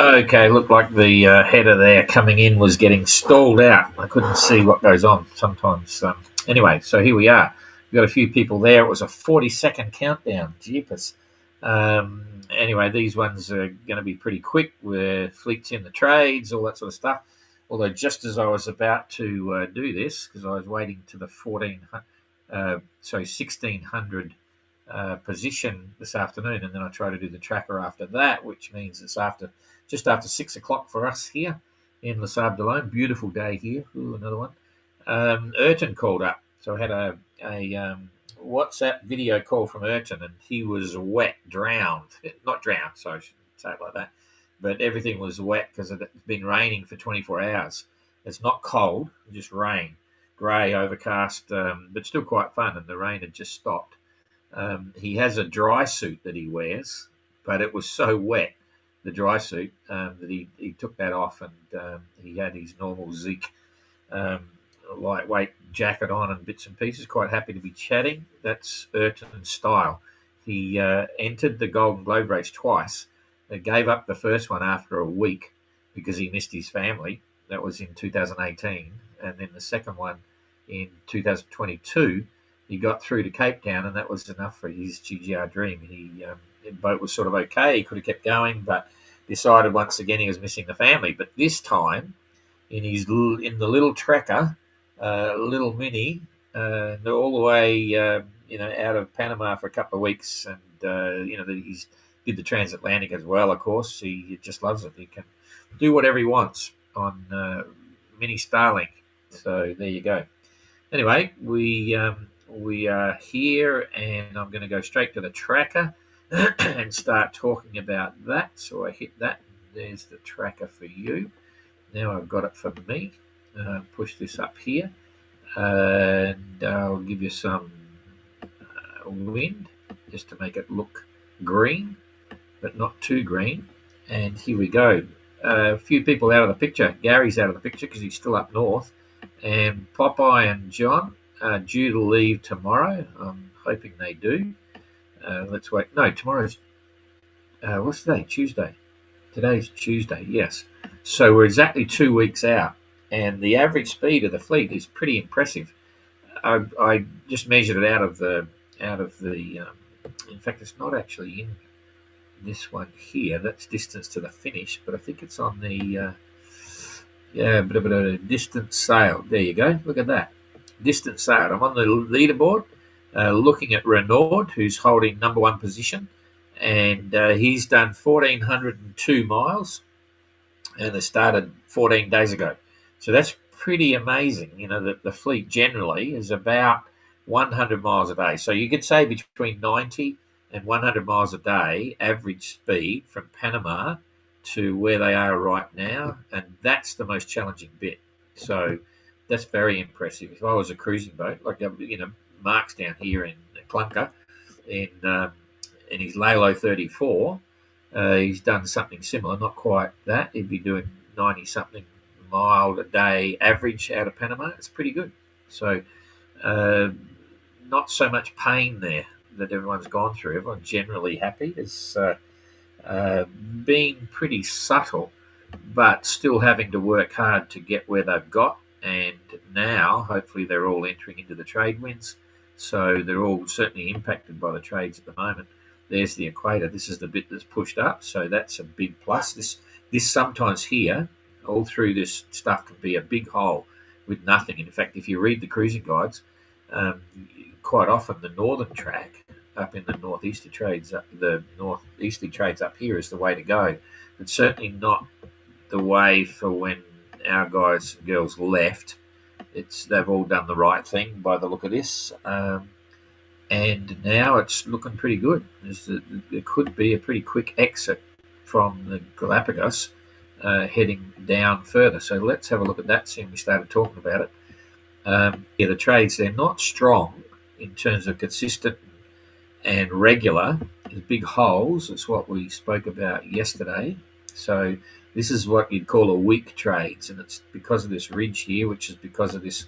Okay, looked like the header there coming in was getting stalled out. I couldn't see what goes on sometimes. Anyway, so here we are. We've got a few people there. It was a 40-second countdown. Jeepers. Anyway, these ones are going to be pretty quick with fleets in the trades, all that sort of stuff. Although just as I was about to do this, because I was waiting to the 1600 position this afternoon, and then I try to do the tracker after that, which means it's just after 6 o'clock for us here in Les Sables d'Olonne. Beautiful day here. Ooh, another one. Ayrton called up, so I had a WhatsApp video call from Ayrton, and he was wet, drowned, not drowned, so I shouldn't say it like that, but everything was wet because it's been raining for 24 hours. It's not cold, just rain, grey, overcast, but still quite fun, and the rain had just stopped. He has a dry suit that he wears, but it was so wet, the dry suit, that he took that off, and he had his normal Zeke lightweight jacket on and bits and pieces. Quite happy to be chatting. That's Ayrton's style. He entered the Golden Globe race twice. They gave up the first one after a week because he missed his family. That was in 2018. And then the second one in 2022, he got through to Cape Town, and that was enough for his GGR dream. The boat was sort of okay. He could have kept going, but decided once again he was missing the family. But this time, in the little trekker, little mini, all the way out of Panama for a couple of weeks, and he's did the transatlantic as well. Of course, he just loves it. He can do whatever he wants on Mini Starlink. So there you go. Anyway, we are here, and I'm going to go straight to the tracker and start talking about that. So I hit that. There's the tracker for you. Now I've got it for me. Push this up here, and I'll give you some wind just to make it look green, but not too green. And here we go. A few people out of the picture. Gary's out of the picture because he's still up north, and Popeye and John are due to leave tomorrow. I'm hoping they do. Let's wait. No, tomorrow's what's today? Tuesday. Today's Tuesday. Yes. So we're exactly 2 weeks out, and the average speed of the fleet is pretty impressive. I just measured it out of the. In fact, it's not actually in this one here. That's distance to the finish, but I think it's on the bit of a distance sail. There you go. Look at that. Distance sailed. I'm on the leaderboard, looking at Renaud, who's holding number one position, and he's done 1,402 miles, and they started 14 days ago. So that's pretty amazing. The fleet generally is about 100 miles a day. So you could say between 90 and 100 miles a day average speed from Panama to where they are right now, and that's the most challenging bit. So that's very impressive. If I was a cruising boat, like Mark's down here in Clunker, in his Lalo 34, he's done something similar. Not quite that. He'd be doing 90-something mile a day average out of Panama. It's pretty good. So not so much pain there that everyone's gone through. Everyone's generally happy. It's been pretty subtle, but still having to work hard to get where they've got. And now, hopefully, they're all entering into the trade winds. So they're all certainly impacted by the trades at the moment. There's the equator. This is the bit that's pushed up. So that's a big plus. This sometimes here, all through this stuff, can be a big hole with nothing. In fact, if you read the cruising guides, quite often the northern track up in the northeasterly trades up here is the way to go. It's certainly not the way for when our guys and girls left. They've all done the right thing by the look of this, and now it's looking pretty good. There could be a pretty quick exit from the Galapagos, heading down further. So let's have a look at that. Since we started talking about it, the trades, they're not strong in terms of consistent and regular. There's big holes. It's what we spoke about yesterday. So this is what you'd call a weak trades, and it's because of this ridge here, which is because of these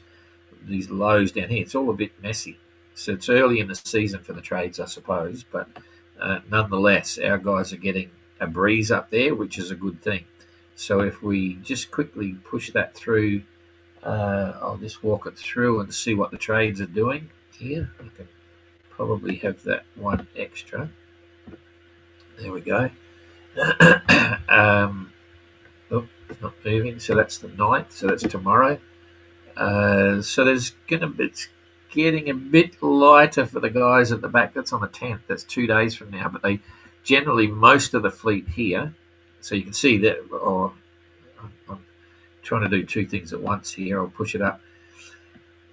lows down here. It's all a bit messy. So it's early in the season for the trades, I suppose, but nonetheless, our guys are getting a breeze up there, which is a good thing. So if we just quickly push that through, I'll just walk it through and see what the trades are doing here. I can probably have that one extra. There we go. Oh, it's not moving. So that's the 9th. So that's tomorrow. So it's getting a bit lighter for the guys at the back. That's on the 10th. That's 2 days from now. But they generally, most of the fleet here. So you can see that. Oh, I'm trying to do two things at once here. I'll push it up.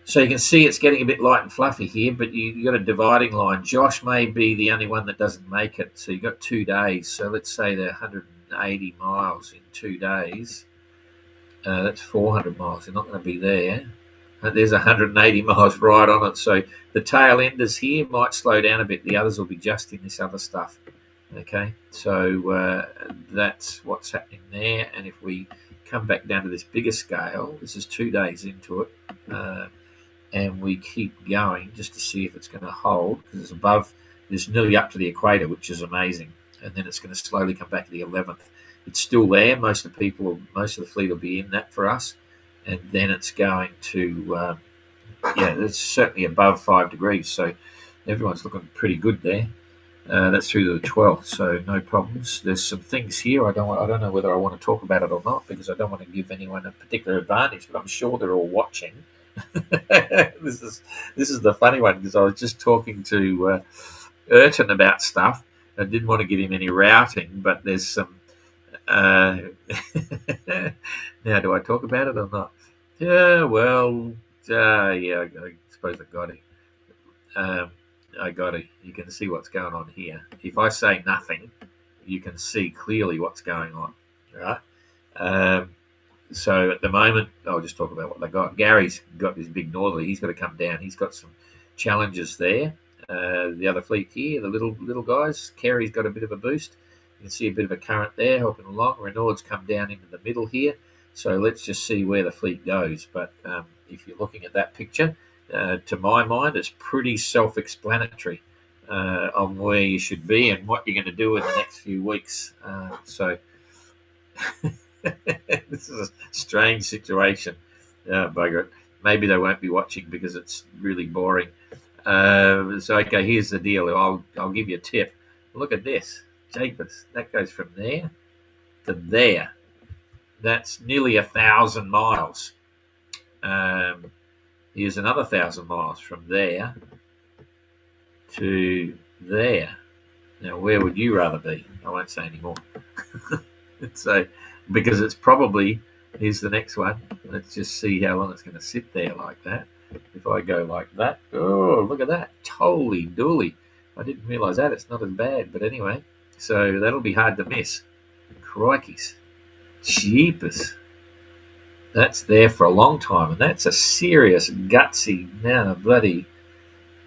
So you can see it's getting a bit light and fluffy here, but you got a dividing line. Josh may be the only one that doesn't make it. So you've got 2 days. So let's say they're 180 miles in 2 days. That's 400 miles. They're not going to be there. There's 180 miles right on it. So the tail enders here might slow down a bit. The others will be just in this other stuff. Okay, so that's what's happening there. And if we come back down to this bigger scale, this is 2 days into it. And we keep going just to see if it's going to hold, because it's above, it's nearly up to the equator, which is amazing. And then it's going to slowly come back to the 11th. It's still there. Most of the fleet will be in that for us. And then it's going to, it's certainly above 5 degrees. So everyone's looking pretty good there. That's through to the 12th, so no problems. There's some things here. I don't know whether I want to talk about it or not, because I don't want to give anyone a particular advantage, but I'm sure they're all watching. This is the funny one, because I was just talking to Ayrton about stuff. I didn't want to give him any routing, but there's some. Now, do I talk about it or not? Yeah, well, I suppose I got it. I got it. You can see what's going on here. If I say nothing, you can see clearly what's going on, right? So at the moment, I'll just talk about what they got. Gary's got this big northerly. He's got to come down. He's got some challenges there. The other fleet here, the little guys, Kerry's got a bit of a boost. You can see a bit of a current there helping along. Renaud's come down into the middle here. So let's just see where the fleet goes. But if you're looking at that picture, to my mind, it's pretty self-explanatory on where you should be and what you're going to do in the next few weeks. So this is a strange situation. Bugger it. Maybe they won't be watching because it's really boring. So, okay, here's the deal. I'll give you a tip. Look at this. Japers. That goes from there to there. That's nearly 1,000 miles. Here's another 1,000 miles from there to there. Now, where would you rather be? I won't say anymore. So, because it's probably, here's the next one. Let's just see how long it's going to sit there like that. If I go like that, oh, look at that. Holy dooly. I didn't realise that. It's not as bad. But anyway, so that'll be hard to miss. Crikeys. Jeepers. That's there for a long time, and that's a serious gutsy now bloody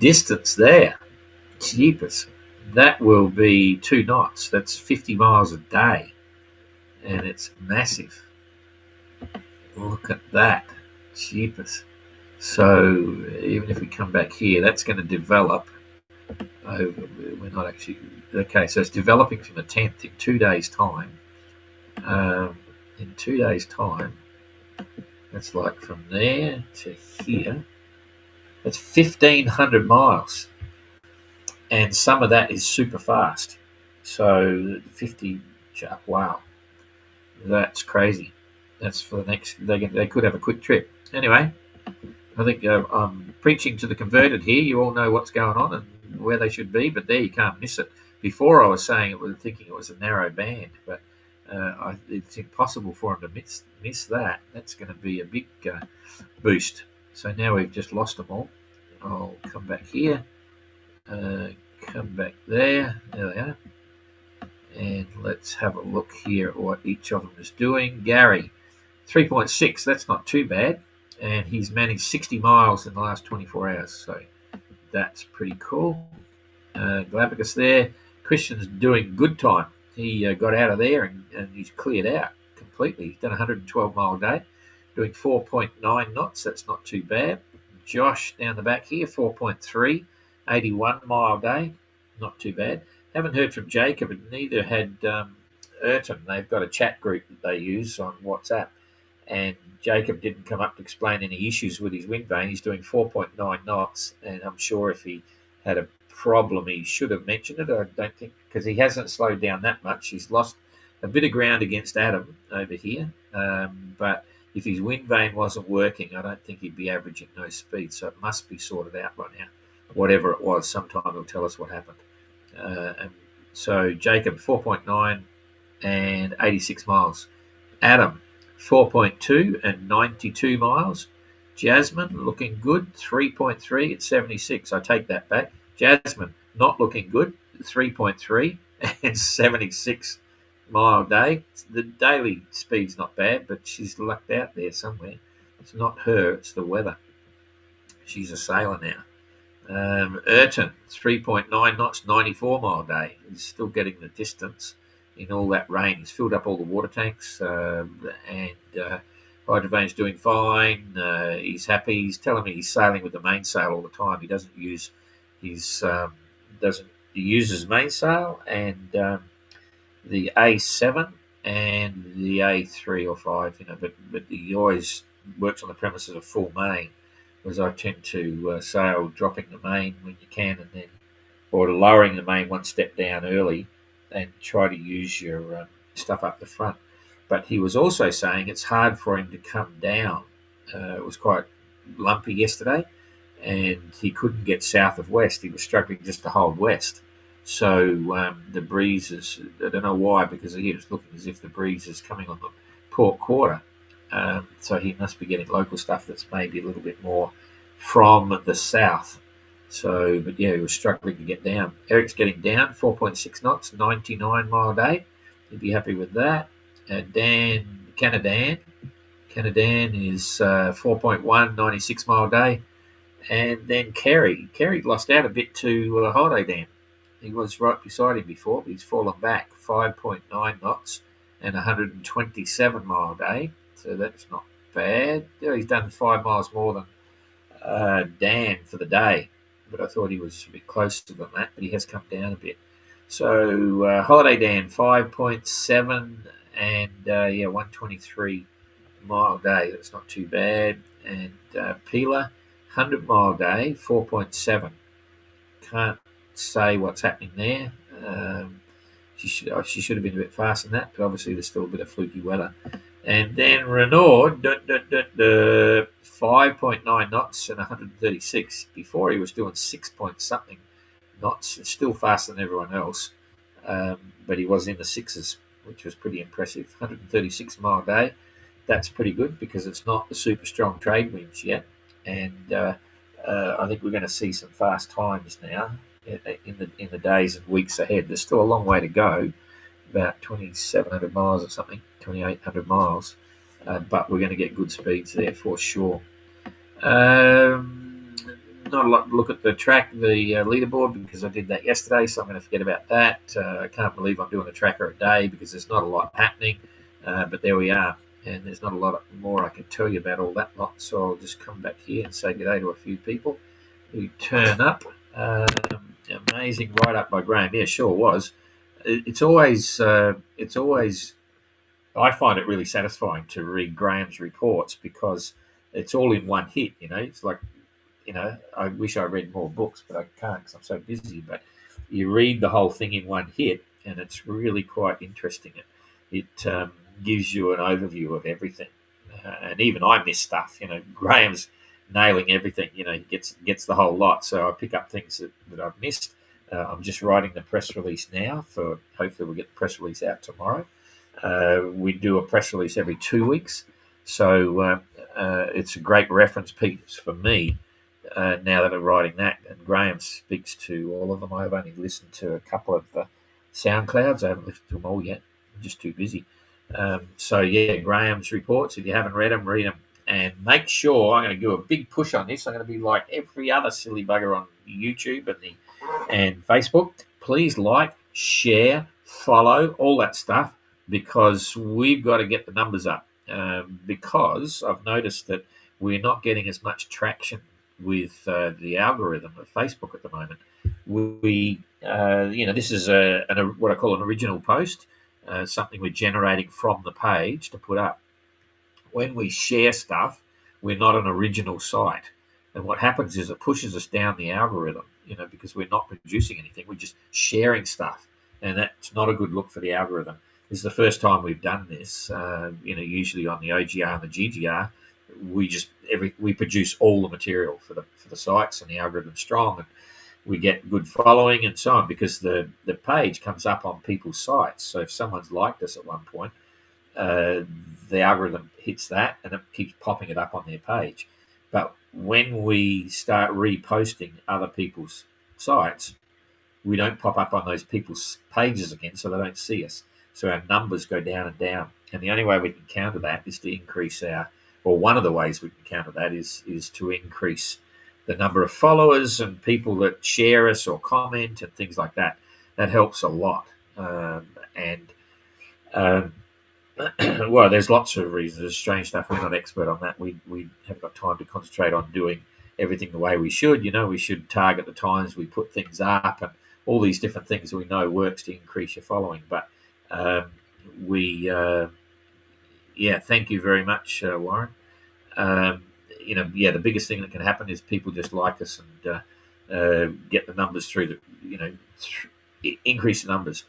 distance there. Jeepers. That will be 2 knots. That's 50 miles a day, and it's massive. Look at that. Jeepers. So even if we come back here, that's going to develop over. We're not actually okay. So it's developing from the 10th in 2 days' time. In 2 days' time, that's like from there to here. That's 1,500 miles, and some of that is super fast. So 50. Wow, that's crazy. That's for the next. They could have a quick trip. Anyway, I think I'm preaching to the converted here. You all know what's going on and where they should be, but there you can't miss it. Before I was saying thinking it was a narrow band, but it's impossible for them to miss that. That's going to be a big boost. So now we've just lost them all. I'll come back here, come back there. There they are. And let's have a look here at what each of them is doing. Gary, 3.6. That's not too bad. And he's managed 60 miles in the last 24 hours. So that's pretty cool. Galapagos there. Christian's doing good time. He got out of there and he's cleared out completely. He's done a 112-mile day, doing 4.9 knots. That's not too bad. Josh down the back here, 4.3, 81-mile day. Not too bad. Haven't heard from Jacob, and neither had Ayrton, they've got a chat group that they use on WhatsApp, and Jacob didn't come up to explain any issues with his wind vane. He's doing 4.9 knots, and I'm sure if he had a problem, he should have mentioned it. I don't think, because he hasn't slowed down that much. He's lost a bit of ground against Adam over here, but if his wind vane wasn't working, I don't think he'd be averaging no speed. So it must be sorted out by now. Whatever it was, sometime he'll tell us what happened. And so Jacob 4.9 and 86 miles. Adam 4.2 and 92 miles. Jasmine looking good, 3.3 at 76. I take that back. Jasmine not looking good, 3.3 and 76 mile day. The daily speed's not bad, but she's lucked out there somewhere. It's not her, it's the weather. She's a sailor now. Ayrton, 3.9 knots, 94 mile day. He's still getting the distance in all that rain. He's filled up all the water tanks, and Hydrovane's doing fine. He's happy. He's telling me he's sailing with the mainsail all the time. He doesn't use his he uses mainsail and the A7 and the A3 or 5, but he always works on the premises of full main, whereas I tend to sail dropping the main when you can, and then or lowering the main one step down early and try to use your stuff up the front. But he was also saying it's hard for him to come down. It was quite lumpy yesterday, and he couldn't get south of west. He was struggling just to hold west. So the breeze is, I don't know why, because he was looking as if the breeze is coming on the port quarter. So he must be getting local stuff that's maybe a little bit more from the south. So, but yeah, he was struggling to get down. Eric's getting down, 4.6 knots, 99 mile day. He'd be happy with that. Dan Canadan is 4.1, 96 mile day. And then Kerry lost out a bit to Holiday Dan. He was right beside him before, but he's fallen back, 5.9 knots and 127 mile day. So that's not bad. He's done 5 miles more than Dan for the day, but I thought he was a bit closer than that, but he has come down a bit. So Holiday Dan, 5.7 and 123 mile day. That's not too bad. And Peeler, 100 mile day, 4.7. Can't say what's happening there. She should have been a bit faster than that, but obviously there's still a bit of fluky weather. And then Renaud, 5.9 knots and 136. Before he was doing 6 point something knots, still faster than everyone else, but he was in the sixes, which was pretty impressive. 136 mile day. That's pretty good because it's not the super strong trade winds yet, and I think we're going to see some fast times now in the days and weeks ahead. There's still a long way to go, about 2,700 miles or something, 2,800 miles, but we're going to get good speeds there for sure. Not a lot to look at the track, the leaderboard, because I did that yesterday, so I'm going to forget about that. I can't believe I'm doing a tracker a day because there's not a lot happening, but there we are, and there's not a lot more I can tell you about all that lot, so I'll just come back here and say good day to a few people who turn up. Amazing write-up by Graham. Yeah, sure was. It's always I find it really satisfying to read Graham's reports because it's all in one hit. It's like, I wish I read more books, but I can't because I'm so busy. But you read the whole thing in one hit, and it's really quite interesting. It gives you an overview of everything, and even I miss stuff. Graham's nailing everything. He gets the whole lot. So I pick up things that I've missed. I'm just writing the press release now. For hopefully we'll get the press release out tomorrow. We do a press release every 2 weeks, so it's a great reference piece for me now that I'm writing that. And Graham speaks to all of them. I've only listened to a couple of the SoundClouds. I haven't listened to them all yet. I'm just too busy. So yeah, Graham's reports. If you haven't read them, read them. And make sure, I'm going to do a big push on this. I'm going to be like every other silly bugger on YouTube and Facebook. Please like, share, follow, all that stuff, because we've got to get the numbers up. Because I've noticed that we're not getting as much traction with the algorithm of Facebook at the moment. This is what I call an original post. something we're generating from the page to put up. When we share stuff, we're not an original site. And what happens is it pushes us down the algorithm, because we're not producing anything. We're just sharing stuff. And that's not a good look for the algorithm. This is the first time we've done this. Usually on the OGR and the GGR, we produce all the material for the sites, and the algorithm's strong, and we get good following and so on, because the page comes up on people's sites. So if someone's liked us at one point, the algorithm hits that and it keeps popping it up on their page. But when we start reposting other people's sites, we don't pop up on those people's pages again, so they don't see us. So our numbers go down and down. And the only way we can counter that is to increase one of the ways we can counter that is to increase the number of followers and people that share us or comment and things like that. That helps a lot. Well, there's lots of reasons. There's strange stuff. We're not expert on that. We haven't got time to concentrate on doing everything the way we should. We should target the times we put things up and all these different things that we know works to increase your following. But thank you very much, Warren. The biggest thing that can happen is people just like us and get the numbers through increase the numbers.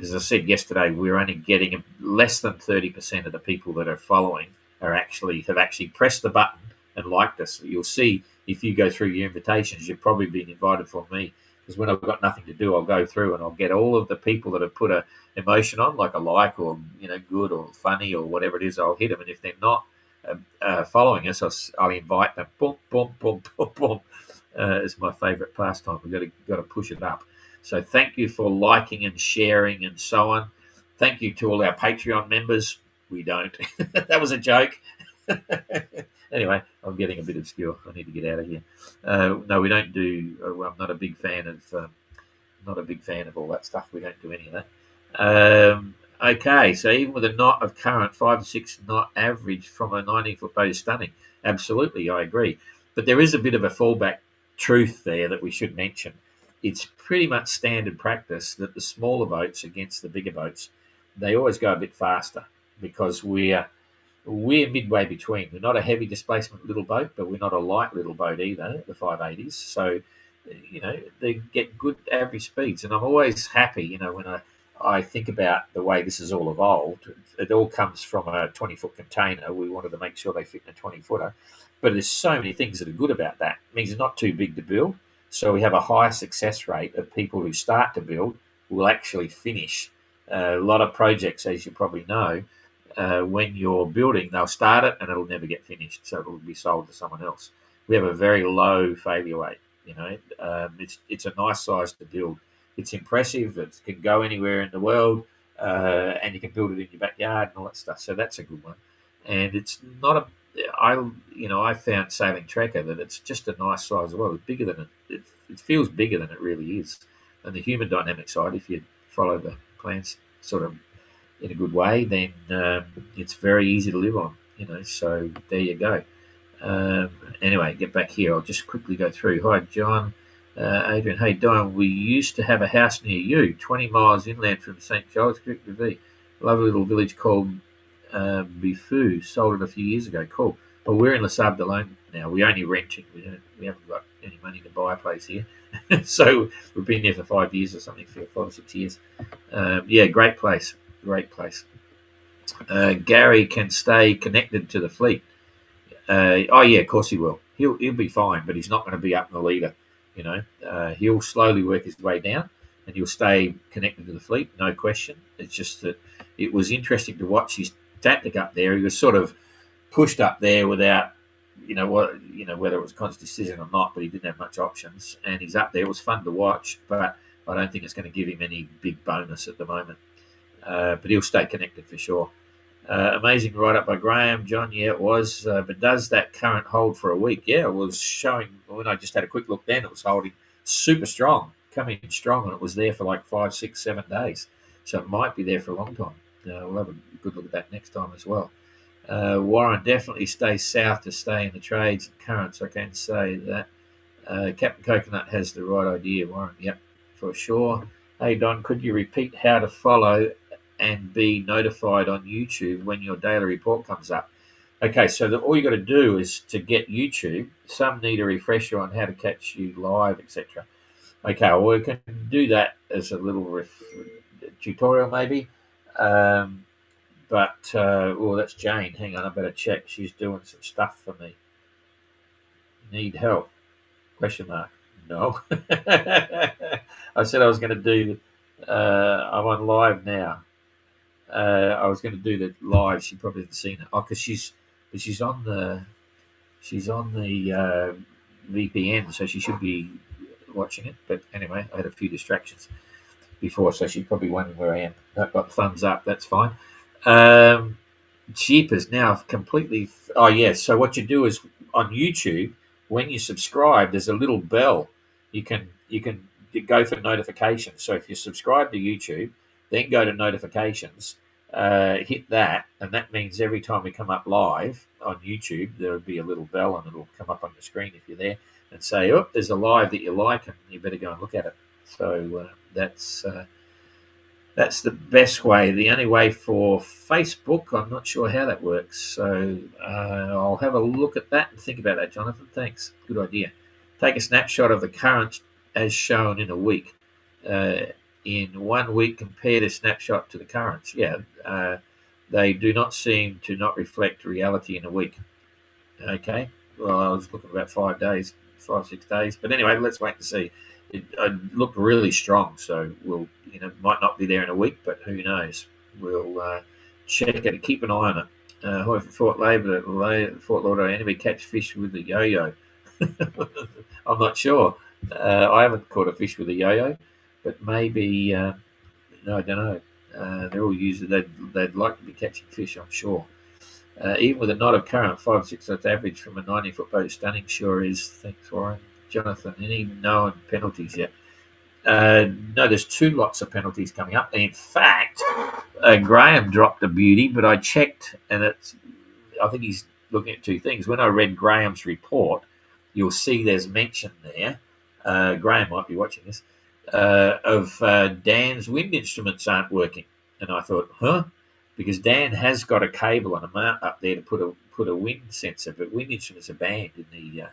As I said yesterday, we're only getting less than 30% of the people that are following have actually pressed the button and liked us. You'll see if you go through your invitations, you've probably been invited from me, because when I've got nothing to do, I'll go through and I'll get all of the people that have put a emotion on, like a like or good or funny or whatever it is. I'll hit them, and if they're not following us, I'll invite them. Boom, boom, boom, boom, boom. It's my favourite pastime. We've got to push it up. So thank you for liking and sharing and so on. Thank you to all our Patreon members. We don't. That was a joke. Anyway, I'm getting a bit obscure. I need to get out of here. No, we don't do. I'm not a big fan of all that stuff. We don't do any of that. Okay, so even with a knot of current, 5 to 6 knot average from a 19-foot boat is stunning. Absolutely, I agree. But there is a bit of a fallback truth there that we should mention. It's pretty much standard practice that the smaller boats against the bigger boats, they always go a bit faster, because we're midway between. We're not a heavy displacement little boat, but we're not a light little boat either, the 580s. So, they get good average speeds. And I'm always happy, when I think about the way this has all evolved. It all comes from a 20-foot container. We wanted to make sure they fit in a 20-footer. But there's so many things that are good about that. It means it's not too big to build. So we have a high success rate of people who start to build will actually finish. A lot of projects, as you probably know, when you're building, they'll start it and it'll never get finished. So it'll be sold to someone else. We have a very low failure rate. It's a nice size to build. It's impressive. It can go anywhere in the world, and you can build it in your backyard and all that stuff. So that's a good one. And it's not a. I found Sailing Trekker that it's just a nice size as well. It's bigger than it feels bigger than it really is. And the human dynamic side, if you follow the plans sort of in a good way, then it's very easy to live on. So there you go. Anyway, get back here. I'll just quickly go through. Hi, John. Adrian, hey, Don, we used to have a house near you, 20 miles inland from St. Giles Creek to V. Lovely little village called Bifu. Sold it a few years ago. Cool. Well, we're in Les Sables d'Olonne now. We only renting. We haven't got any money to buy a place here. So we've been there for 5 years or something, for 5 or 6 years. Great place. Great place. Gary can stay connected to the fleet. Of course he will. He'll be fine, but he's not going to be up in the leader. He'll slowly work his way down, and he'll stay connected to the fleet, no question. It's just that it was interesting to watch his tactic up there. He was sort of pushed up there without, whether it was conscious decision or not, but he didn't have much options, and he's up there. It was fun to watch, but I don't think it's going to give him any big bonus at the moment. But he'll stay connected for sure. Amazing write-up by Graham. John, yeah, it was. But does that current hold for a week? Yeah, it was showing, when I just had a quick look then, it was holding super strong, coming in strong, and it was there for like 5, 6, 7 days. So it might be there for a long time. We'll have a good look at that next time as well. Warren, definitely stay south to stay in the trades and currents. I can say that. Captain Coconut has the right idea, Warren. Yep, for sure. Hey, Don, could you repeat how to follow and be notified on YouTube when your daily report comes up. Okay, so all you got to do is to get YouTube. Some need a refresher on how to catch you live, etc. Okay, well, we can do that as a little tutorial maybe. Well, that's Jane. Hang on, I better check. She's doing some stuff for me. Need help? Question mark. No. I said I was going to do. I'm on live now. I was going to do the live. She probably hasn't seen it. Oh, because she's on the VPN, so she should be watching it. But anyway, I had a few distractions before, so she's probably wondering where I am. I've got thumbs up. That's fine. Jeepers, now completely. Oh yeah. So what you do is on YouTube, when you subscribe, there's a little bell. You can go for notifications. So if you subscribe to YouTube, then go to notifications, hit that, and that means every time we come up live on YouTube, there will be a little bell and it'll come up on the screen if you're there and say, "Oh, there's a live that you like, and you better go and look at it." So that's the best way. The only way for Facebook, I'm not sure how that works. So I'll have a look at that and think about that, Jonathan. Thanks. Good idea. Take a snapshot of the current as shown in a week. In 1 week, compare the snapshot to the currents. Yeah, they do not seem to not reflect reality in a week. Okay. Well, I was looking about 5 days, 6 days. But anyway, let's wait and see. It looked really strong, so we'll, might not be there in a week, but who knows? We'll check it and keep an eye on it. However, Fort Lauderdale enemy catch fish with a yo-yo. I'm not sure. I haven't caught a fish with a yo-yo, but maybe no, I don't know. They're all used. They'd like to be catching fish, I'm sure. Even with a knot of current, 5 6 that's average from a 90-foot boat. Stunning sure is. Thanks, Warren. Jonathan, any known penalties yet? No, there's 2 lots of penalties coming up. In fact, Graham dropped a beauty, but I checked, and I think he's looking at 2 things. When I read Graham's report, you'll see there's mention there. Graham might be watching this of Dan's wind instruments aren't working, and I thought, huh? Because Dan has got a cable and a mount up there to put a wind sensor, but wind instruments are banned in the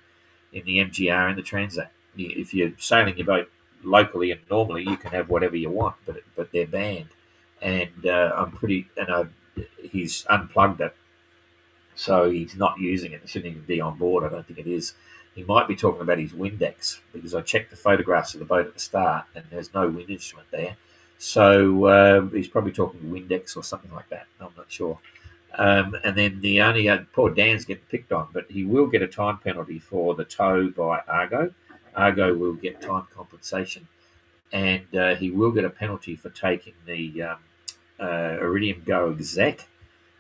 MGR and the Transat. If you're sailing your boat locally and normally, you can have whatever you want, but they're banned. And he's unplugged it, so he's not using it. It shouldn't even be on board. I don't think it is. He might be talking about his Windex, because I checked the photographs of the boat at the start and there's no wind instrument there. So he's probably talking Windex or something like that. I'm not sure. And then the only poor Dan's getting picked on, but he will get a time penalty for the tow by Argo. Argo will get time compensation, and he will get a penalty for taking the Iridium Go exec,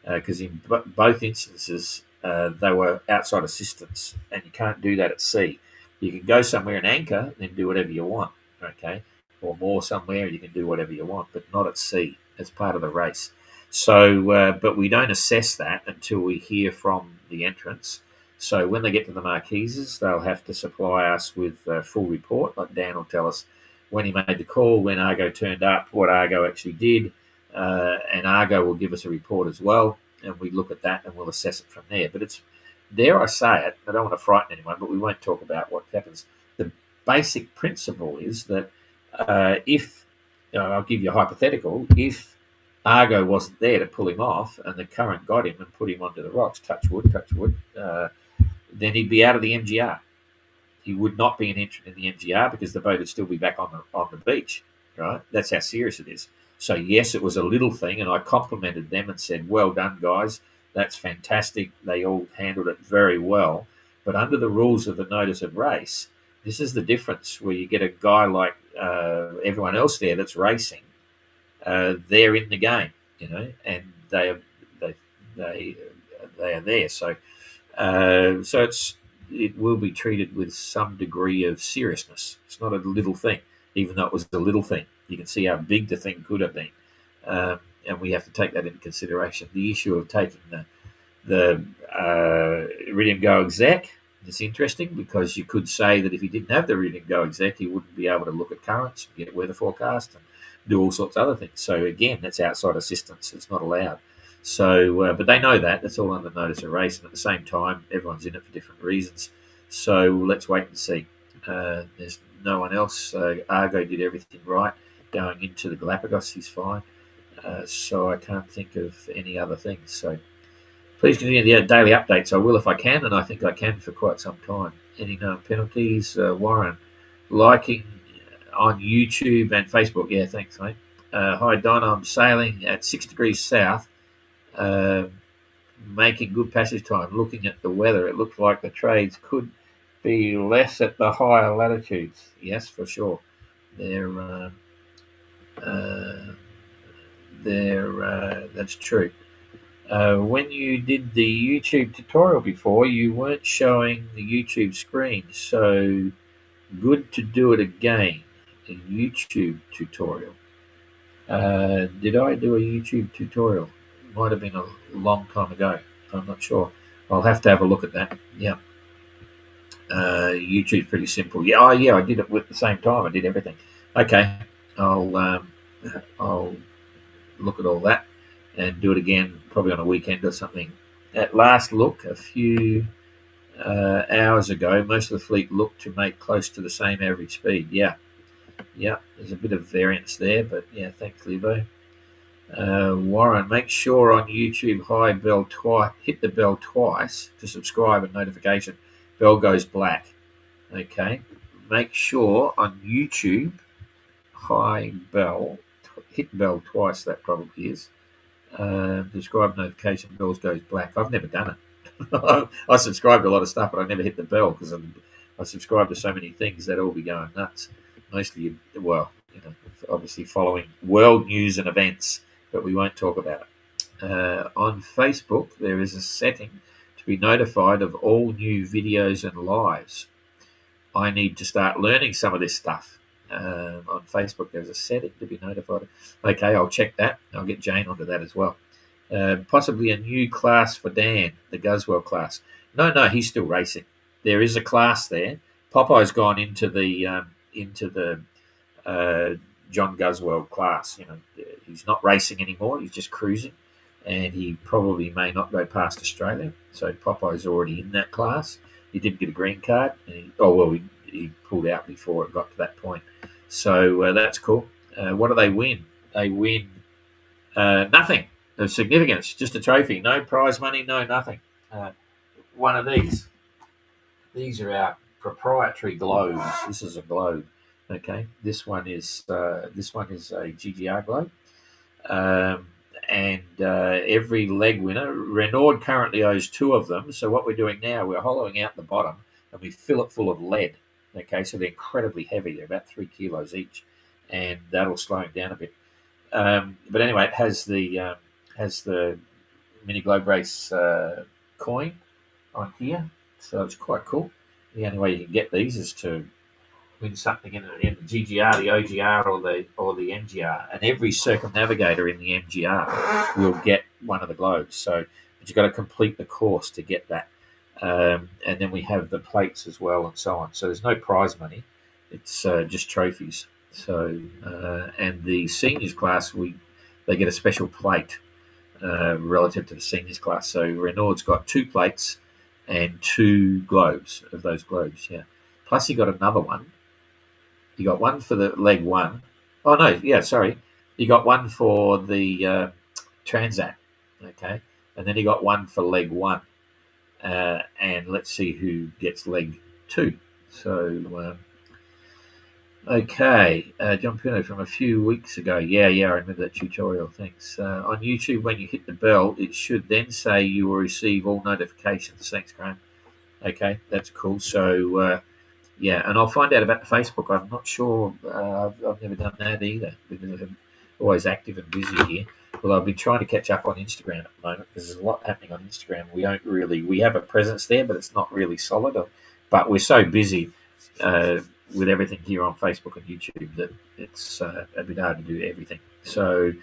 because in both instances they were outside assistance, and you can't do that at sea. You can go somewhere and anchor, then do whatever you want, okay, or moor somewhere, you can do whatever you want, but not at sea as part of the race. So, but we don't assess that until we hear from the entrants. So when they get to the Marquises, they'll have to supply us with a full report. Like Dan will tell us when he made the call, when Argo turned up, what Argo actually did, and Argo will give us a report as well, and we look at that and we'll assess it from there. But it's, dare I say it, I don't want to frighten anyone, but we won't talk about what happens. The basic principle is that if, I'll give you a hypothetical, if Argo wasn't there to pull him off and the current got him and put him onto the rocks, touch wood, then he'd be out of the MGR. He would not be an entrant in the MGR because the boat would still be back on the beach, right? That's how serious it is. So, yes, it was a little thing, and I complimented them and said, well done, guys. That's fantastic. They all handled it very well. But under the rules of the notice of race, this is the difference where you get a guy like everyone else there that's racing. They're in the game, and they are there. So it will be treated with some degree of seriousness. It's not a little thing, even though it was a little thing. You can see how big the thing could have been, and we have to take that into consideration. The issue of taking the Iridium Go exec is interesting, because you could say that if he didn't have the Iridium Go exec, he wouldn't be able to look at currents, get weather forecast, and do all sorts of other things. So again, that's outside assistance. It's not allowed. So, but they know that. That's all under notice of race. And at the same time, everyone's in it for different reasons. So let's wait and see. There's no one else. Argo did everything right. Going into the Galapagos, he's fine. So I can't think of any other things. So please continue the daily updates. I will if I can, and I think I can for quite some time. Any known penalties? Warren, liking on YouTube and Facebook. Yeah, thanks, mate. Hi, Don. I'm sailing at 6 degrees south, making good passage time. Looking at the weather, it looks like the trades could be less at the higher latitudes. Yes, for sure. That's true. When you did the YouTube tutorial before, you weren't showing the YouTube screen, so good to do it again. A YouTube tutorial. Did I do a YouTube tutorial? Might have been a long time ago. I'm not sure. I'll have to have a look at that. Yeah. YouTube's pretty simple. Yeah, I did it at the same time. I did everything. Okay, I'll look at all that and do it again, probably on a weekend or something. At last look, a few hours ago, most of the fleet looked to make close to the same average speed. Yeah, there's a bit of variance there, but yeah, thanks, Levo. Warren, make sure on YouTube, hit the bell twice to subscribe and notification. Bell goes black. Okay, make sure on YouTube, hit bell twice. That probably is. Subscribe notification bells goes black. I've never done it. I subscribe to a lot of stuff, but I never hit the bell because I subscribe to so many things that all be going nuts. Mostly, obviously following world news and events, but we won't talk about it. On Facebook, there is a setting to be notified of all new videos and lives. I need to start learning some of this stuff. On Facebook, there's a setting to be notified. Okay, I'll check that. I'll get Jane onto that as well. Possibly a new class for Dan, the Guswell class. No, he's still racing. There is a class there. Popeye's gone into the John Guswell class. He's not racing anymore. He's just cruising, and he probably may not go past Australia. So Popeye's already in that class. He did get a green card. He pulled out before it got to that point. So that's cool. What do they win? They win nothing of significance, just a trophy. No prize money, no nothing. One of these. These are our proprietary globes. This is a globe. Okay, this one is a GGR globe, and every leg winner. Renaud currently owes 2 of them. So what we're doing now, we're hollowing out the bottom and we fill it full of lead. Okay, so they're incredibly heavy. They're about 3 kilos each, and that'll slow them down a bit. But anyway, it has the Mini Globe Race coin on here, so it's quite cool. The only way you can get these is to win something in the GGR, the OGR, or the MGR, and every circumnavigator in the MGR will get one of the globes. So, but you've got to complete the course to get that. And then we have the plates as well, and so on. So there's no prize money; it's just trophies. So and the seniors class, they get a special plate relative to the seniors class. So Renaud's got 2 plates and 2 globes of those globes. Yeah, plus he got another one. You got one for the leg 1. Oh no, yeah, sorry. You got one for the Transat. Okay, and then he got one for leg 1. And let's see who gets leg 2. So, okay, John Pino from a few weeks ago. Yeah, I remember that tutorial. Thanks. On YouTube, when you hit the bell, it should then say you will receive all notifications. Thanks, Graham. Okay, that's cool. So, and I'll find out about the Facebook. I'm not sure. I've never done that either because I'm always active and busy here. Well, I've been trying to catch up on Instagram at the moment because there's a lot happening on Instagram. We have a presence there, but it's not really solid. But we're so busy with everything here on Facebook and YouTube that it's a bit hard to do everything. So,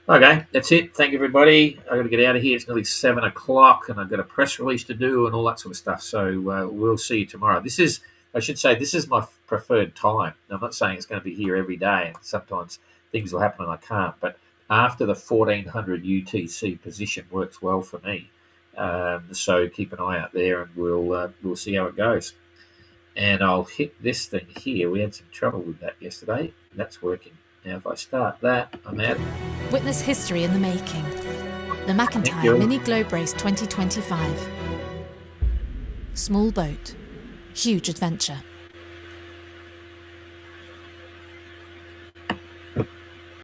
okay, that's it. Thank you, everybody. I've got to get out of here. It's nearly 7 o'clock, and I've got a press release to do and all that sort of stuff. So we'll see you tomorrow. This is my preferred time. I'm not saying it's going to be here every day, and sometimes things will happen and I can't. But after the 1400 UTC position works well for me. So keep an eye out there, and we'll see how it goes. And I'll hit this thing here. We had some trouble with that yesterday. That's working. Now if I start that, I'm out. Witness history in the making. The McIntyre Mini Globe Race 2025. Small boat, huge adventure.